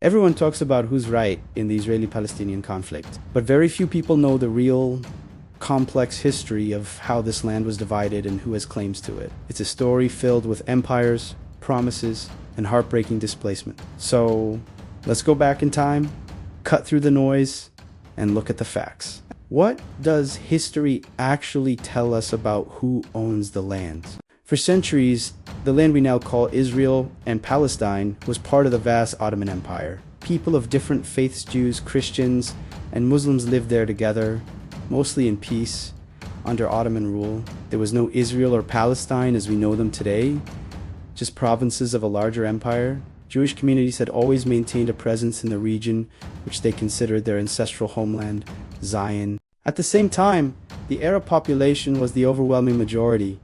Everyone talks about who's right in the Israeli-Palestinian conflict, but very few people know the real, complex history of how this land was divided and who has claims to it. It's a story filled with empires, promises, and heartbreaking displacement. So, let's go back in time, cut through the noise, and look at the facts. What does history actually tell us about who owns the land? For centuries, the land we now call Israel and Palestine was part of the vast Ottoman Empire. People of different faiths, Jews, Christians, and Muslims lived there together, mostly in peace, under Ottoman rule. There was no Israel or Palestine as we know them today, just provinces of a larger empire. Jewish communities had always maintained a presence in the region, which they considered their ancestral homeland, Zion. At the same time, the Arab population was the overwhelming majority,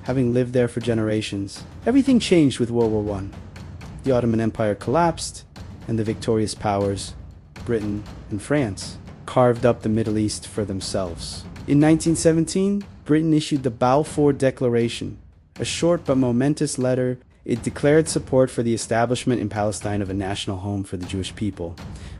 having lived there for generations. Everything changed with World War I. The Ottoman Empire collapsed, and the victorious powers, Britain and France, carved up the Middle East for themselves. In 1917, Britain issued the Balfour Declaration, a short but momentous letter. It declared support for the establishment in Palestine of a national home for the Jewish people,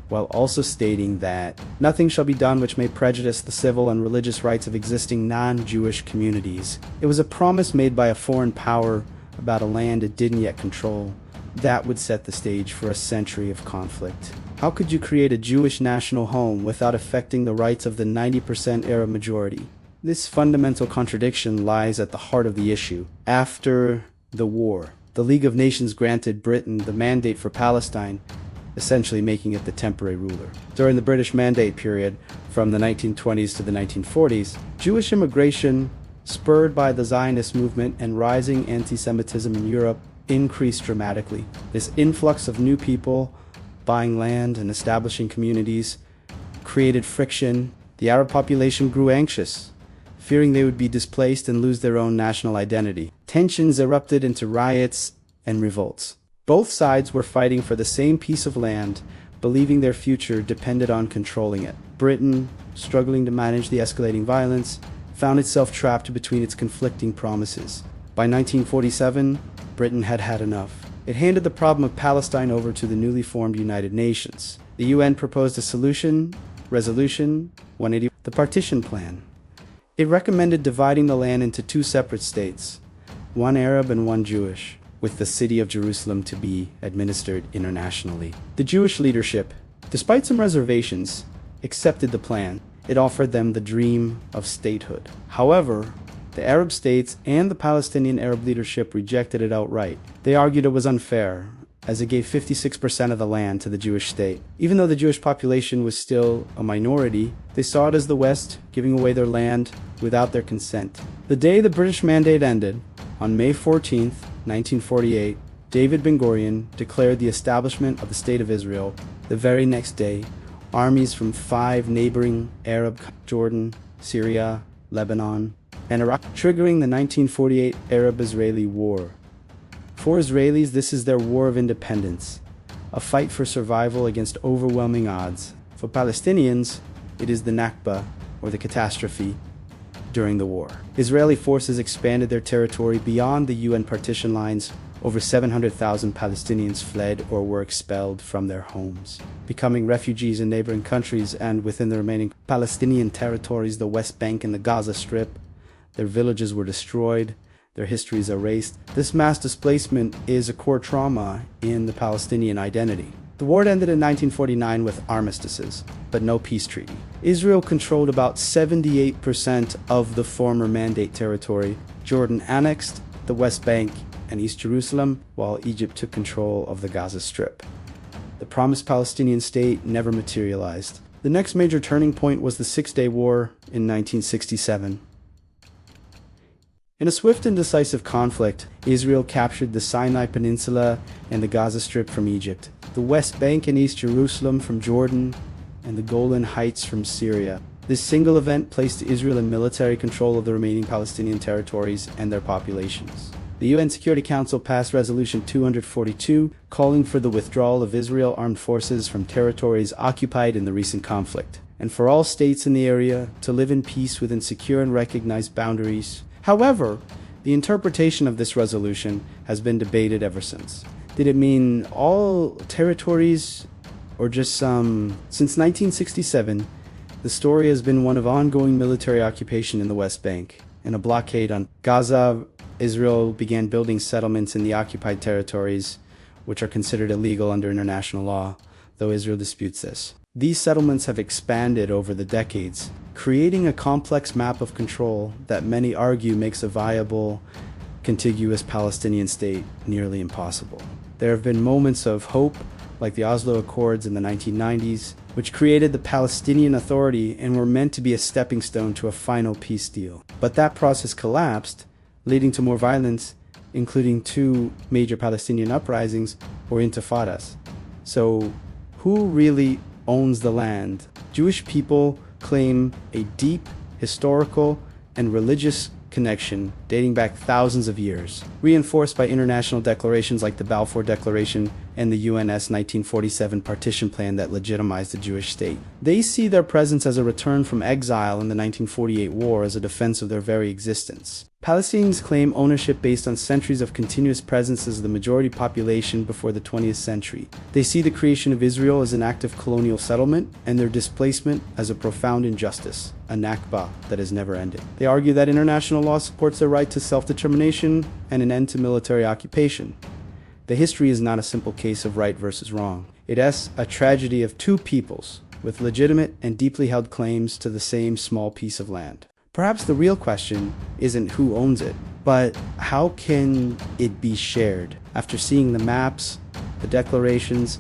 while also stating that nothing shall be done which may prejudice the civil and religious rights of existing non-Jewish communities. It was a promise made by a foreign power about a land it didn't yet control. That would set the stage for a century of conflict. How could you create a Jewish national home without affecting the rights of the 90% Arab majority? This fundamental contradiction lies at the heart of the issue. After the war, the League of Nations granted Britain the mandate for Palestine, essentially making it the temporary ruler. During the British Mandate period, from the 1920s to the 1940s, Jewish immigration, spurred by the Zionist movement and rising anti-Semitism in Europe, increased dramatically. This influx of new people buying land and establishing communities created friction. The Arab population grew anxious, fearing they would be displaced and lose their own national identity. Tensions erupted into riots and revolts. Both sides were fighting for the same piece of land, believing their future depended on controlling it. Britain, struggling to manage the escalating violence, found itself trapped between its conflicting promises. By 1947, Britain had had enough. It handed the problem of Palestine over to the newly formed United Nations. The UN proposed a solution, Resolution 180, the Partition Plan. It recommended dividing the land into two separate states, one Arab and one Jewish, with the city of Jerusalem to be administered internationally. The Jewish leadership, despite some reservations, accepted the plan. It offered them the dream of statehood. However, the Arab states and the Palestinian Arab leadership rejected it outright. They argued it was unfair, as it gave 56% of the land to the Jewish state. Even though the Jewish population was still a minority, they saw it as the West giving away their land without their consent. The day the British Mandate ended, on May 14, 1948, David Ben-Gurion declared the establishment of the State of Israel. The very next day, armies from 5 neighboring Arab countries, Jordan, Syria, Lebanon, and Iraq, triggering the 1948 Arab-Israeli War. For Israelis, this is their war of independence, a fight for survival against overwhelming odds. For Palestinians, it is the Nakba, or the catastrophe, during the war. Israeli forces expanded their territory beyond the UN partition lines. Over 700,000 Palestinians fled or were expelled from their homes, becoming refugees in neighboring countries and within the remaining Palestinian territories, the West Bank and the Gaza Strip. Their villages were destroyed, their histories erased. This mass displacement is a core trauma in the Palestinian identity. The war ended in 1949 with armistices, but no peace treaty. Israel controlled about 78% of the former Mandate territory. Jordan annexed the West Bank and East Jerusalem, while Egypt took control of the Gaza Strip. The promised Palestinian state never materialized. The next major turning point was the Six-Day War in 1967. In a swift and decisive conflict, Israel captured the Sinai Peninsula and the Gaza Strip from Egypt, the West Bank and East Jerusalem from Jordan, and the Golan Heights from Syria. This single event placed Israel in military control of the remaining Palestinian territories and their populations. The UN Security Council passed Resolution 242, calling for the withdrawal of Israel armed forces from territories occupied in the recent conflict, and for all states in the area to live in peace within secure and recognized boundaries. However, the interpretation of this resolution has been debated ever since. Did it mean all territories or just some... Since 1967, the story has been one of ongoing military occupation in the West Bank. In a blockade on Gaza, Israel began building settlements in the occupied territories, which are considered illegal under international law, though Israel disputes this. These settlements have expanded over the decades, creating a complex map of control that many argue makes a viable, contiguous Palestinian state nearly impossible. There have been moments of hope, like the Oslo Accords in the 1990s, which created the Palestinian Authority and were meant to be a stepping stone to a final peace deal. But that process collapsed, leading to more violence, including 2 major Palestinian uprisings or intifadas. So, who really owns the land? Jewish people claim a deep historical and religious connection dating back thousands of years, reinforced by international declarations like the Balfour Declaration and the UN's 1947 partition plan that legitimized the Jewish state. They see their presence as a return from exile in the 1948 war as a defense of their very existence. Palestinians claim ownership based on centuries of continuous presence as the majority population before the 20th century. They see the creation of Israel as an act of colonial settlement and their displacement as a profound injustice, a Nakba that has never ended. They argue that international law supports their right to self-determination and an end to military occupation. The history is not a simple case of right versus wrong. It is a tragedy of 2 peoples with legitimate and deeply held claims to the same small piece of land. Perhaps the real question isn't who owns it, but how can it be shared? After seeing the maps, the declarations,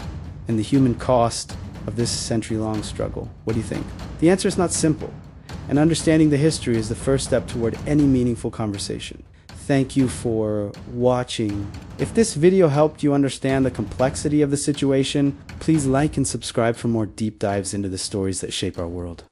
and the human cost of this century-long struggle, what do you think? The answer is not simple, and understanding the history is the first step toward any meaningful conversation. Thank you for watching. If this video helped you understand the complexity of the situation, please like and subscribe for more deep dives into the stories that shape our world.